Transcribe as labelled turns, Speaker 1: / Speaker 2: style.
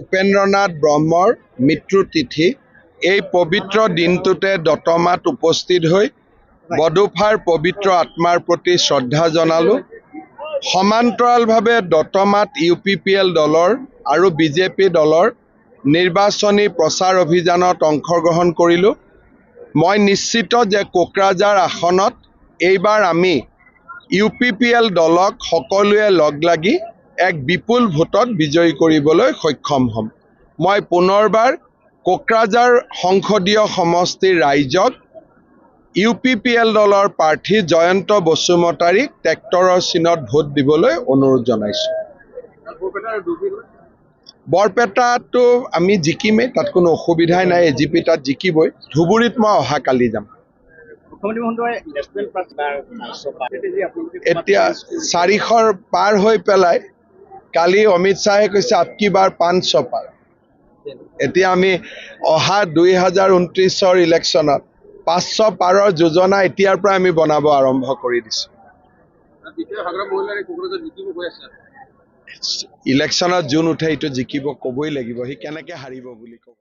Speaker 1: উপেন্দ্ৰনাথ ব্ৰহ্মৰ মৃত্যু তিথি এই পবিত্ৰ দিনটোতে দতমাত উপস্থিত হৈ বডোফাৰ পবিত্ৰ আত্মাৰ প্ৰতি শ্ৰদ্ধা জনালোঁ। সমান্তৰালভাৱে দতমাত UPPL দলৰ আৰু BJP দলৰ নিৰ্বাচনী প্ৰচাৰ অভিযানত অংশগ্ৰহণ কৰিলোঁ। মই নিশ্চিত যে কোকৰাঝাৰ আসনত এইবাৰ আমি UPPL দলক সকলোৱে লগ লাগি এক বিপুল ভোটত বিজয়ী কৰিবলৈ সক্ষম হ'ম। মই পুনৰবাৰ কোকৰাঝাৰ সংসদীয় সমষ্টিৰ ৰাইজক UPPL দলৰ প্ৰাৰ্থী জয়ন্ত বসুমতাৰীক ট্ৰেক্টৰৰ চিনত ভোট দিবলৈ অনুৰোধ জনাইছোঁ। বৰপেটাতো আমি জিকিমেই, তাত কোনো অসুবিধাই নাই। AGP তাত জিকিবই। ধুবুৰীত মই অহাকালি যাম। এতিয়া 400 পাৰ হৈ পেলাই কালি অমিত শ্বাহে কৈছে আপকি বাৰ 500 পাৰ। এতিয়া আমি অহা 2029 ইলেকশ্যনত 500 পাৰৰ যোজনা এতিয়াৰ পৰা আমি বনাব আৰম্ভ কৰি দিছোঁ। ইলেকশ্যনত যোন উঠে এইটো জিকিব ক'বই লাগিব, সি কেনেকৈ হাৰিব বুলি ক'ব।